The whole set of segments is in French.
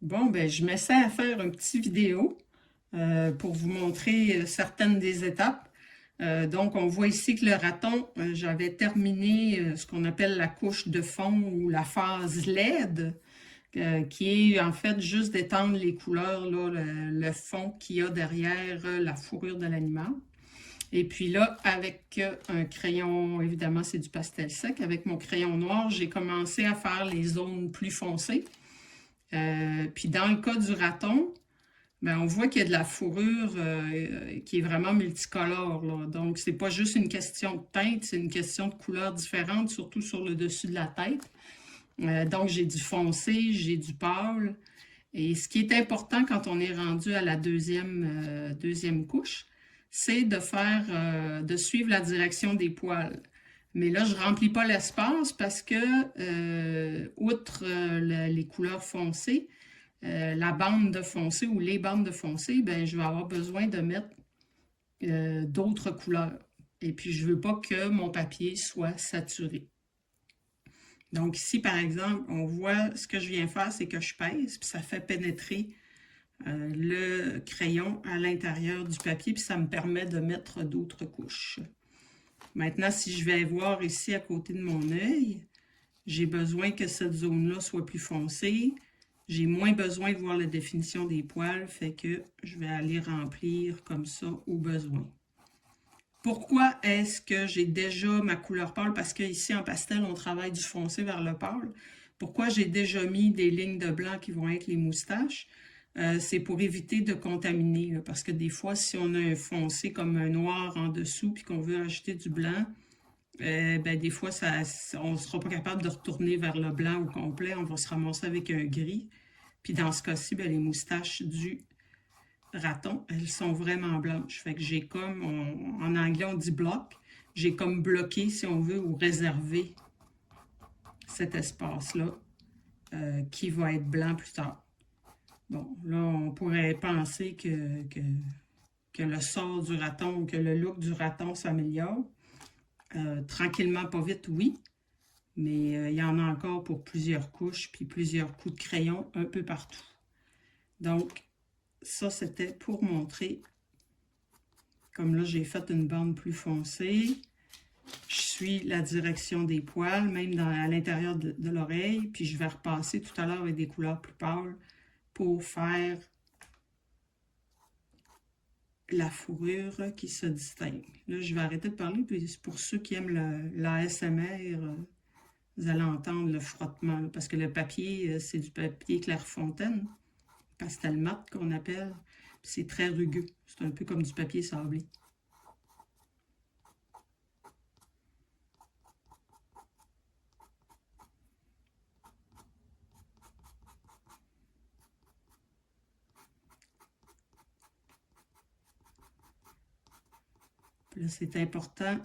Bon, ben, je m'essaie à faire une petite vidéo pour vous montrer certaines des étapes. Donc, on voit ici que le raton, j'avais terminé ce qu'on appelle la couche de fond ou la phase LED, qui est en fait juste d'étendre les couleurs, là, le fond qu'il y a derrière la fourrure de l'animal. Et puis là, avec un crayon, évidemment, c'est du pastel sec. Avec mon crayon noir, j'ai commencé à faire les zones plus foncées. Puis dans le cas du raton, ben, on voit qu'il y a de la fourrure qui est vraiment multicolore, là. Donc, c'est pas juste une question de teinte, c'est une question de couleurs différentes, surtout sur le dessus de la tête. Donc, j'ai du foncé, j'ai du pâle. Et ce qui est important quand on est rendu à la deuxième couche, c'est de suivre la direction des poils. Mais là, je ne remplis pas l'espace parce que, outre les couleurs foncées, la bande de foncé ou les bandes de foncé, ben, je vais avoir besoin de mettre d'autres couleurs. Et puis, je ne veux pas que mon papier soit saturé. Donc ici, par exemple, on voit ce que je viens faire, c'est que je pèse, puis ça fait pénétrer le crayon à l'intérieur du papier, puis ça me permet de mettre d'autres couches. Maintenant, si je vais voir ici à côté de mon œil, j'ai besoin que cette zone-là soit plus foncée. J'ai moins besoin de voir la définition des poils, fait que je vais aller remplir comme ça au besoin. Pourquoi est-ce que j'ai déjà ma couleur pâle? Parce qu'ici, en pastel, on travaille du foncé vers le pâle. Pourquoi j'ai déjà mis des lignes de blanc qui vont être les moustaches? C'est pour éviter de contaminer, là, parce que des fois, si on a un foncé comme un noir en dessous puis qu'on veut ajouter du blanc, ben, des fois, on ne sera pas capable de retourner vers le blanc au complet. On va se ramasser avec un gris. Puis dans ce cas-ci, ben, les moustaches du raton, elles sont vraiment blanches. Fait que j'ai comme, en anglais, on dit block. J'ai comme bloqué, si on veut, ou réservé cet espace-là qui va être blanc plus tard. Bon, là, on pourrait penser que le sort du raton ou que le look du raton s'améliore. Tranquillement, pas vite, oui. Mais il y en a encore pour plusieurs couches puis plusieurs coups de crayon un peu partout. Donc, ça, c'était pour montrer. Comme là, j'ai fait une bande plus foncée. Je suis la direction des poils, même à l'intérieur de l'oreille. Puis je vais repasser tout à l'heure avec des couleurs plus pâles pour faire la fourrure qui se distingue. Là, je vais arrêter de parler. Puis pour ceux qui aiment l'ASMR, vous allez entendre le frottement. Là, parce que le papier, c'est du papier Clairefontaine, pastel mat qu'on appelle. C'est très rugueux. C'est un peu comme du papier sablé. Là, c'est important,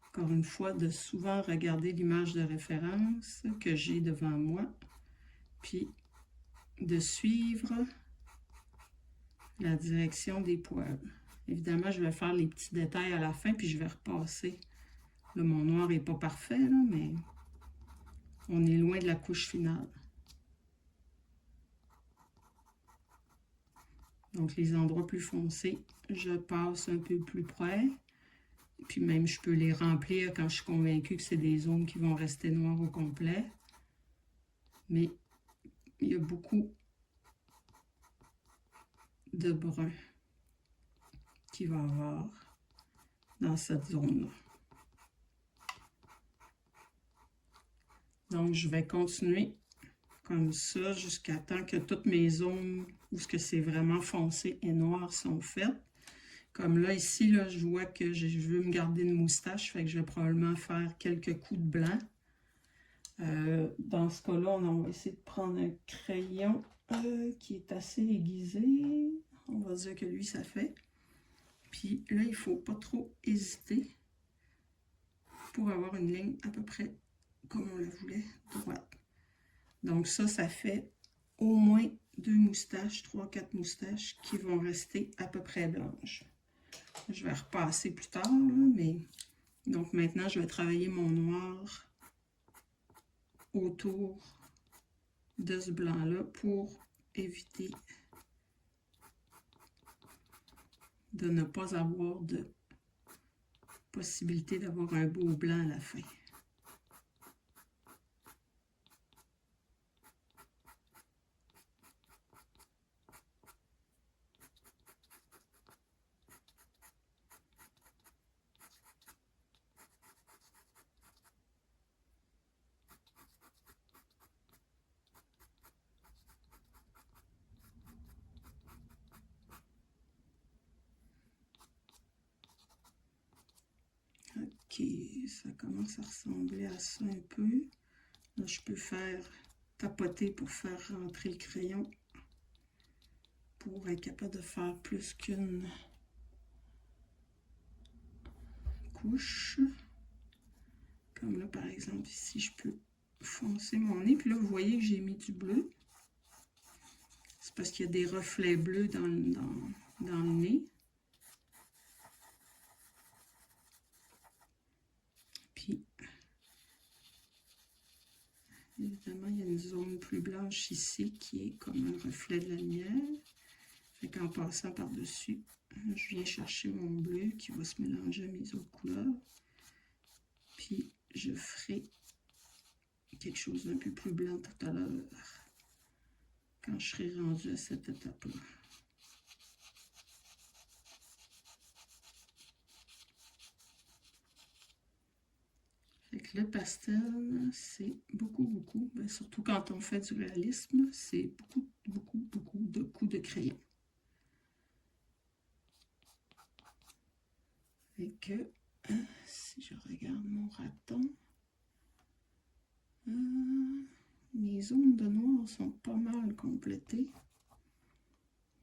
encore une fois, de souvent regarder l'image de référence que j'ai devant moi, puis de suivre la direction des poils. Évidemment, je vais faire les petits détails à la fin, puis je vais repasser. Là, mon noir n'est pas parfait, là, mais on est loin de la couche finale. Donc, les endroits plus foncés, je passe un peu plus près. Puis même, je peux les remplir quand je suis convaincue que c'est des zones qui vont rester noires au complet. Mais il y a beaucoup de brun qu'il va y avoir dans cette zone-là. Donc, je vais continuer comme ça jusqu'à temps que toutes mes zones où c'est vraiment foncé et noir sont faites. Comme là, ici, là, je vois que je veux me garder une moustache, fait que je vais probablement faire quelques coups de blanc. Dans ce cas-là, on va essayer de prendre un crayon qui est assez aiguisé. On va dire que lui, ça fait. Puis là, il ne faut pas trop hésiter pour avoir une ligne à peu près comme on la voulait, droite. Donc ça fait au moins 2 moustaches, 3-4 moustaches qui vont rester à peu près blanches. Je vais repasser plus tard, là, mais donc maintenant, je vais travailler mon noir autour de ce blanc-là pour éviter de ne pas avoir de possibilité d'avoir un beau blanc à la fin. Ok, ça commence à ressembler à ça un peu. Là, je peux faire tapoter pour faire rentrer le crayon pour être capable de faire plus qu'une couche. Comme là, par exemple, ici, je peux foncer mon nez. Puis là, vous voyez que j'ai mis du bleu. C'est parce qu'il y a des reflets bleus dans le nez. Puis, évidemment, il y a une zone plus blanche ici qui est comme un reflet de la lumière. Fait qu'en passant par-dessus, je viens chercher mon bleu qui va se mélanger à mes autres couleurs. Puis, je ferai quelque chose d'un peu plus blanc tout à l'heure quand je serai rendu à cette étape-là. Fait que le pastel, c'est beaucoup, ben surtout quand on fait du réalisme, c'est beaucoup de coups de crayon. Fait que, si je regarde mon raton, mes zones de noir sont pas mal complétées.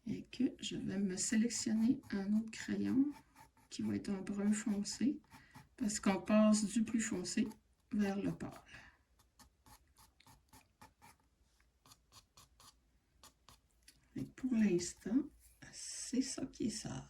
Et que je vais me sélectionner un autre crayon qui va être un brun foncé parce qu'on passe du plus foncé vers le pâle. Et pour l'instant, c'est ça qui est ça.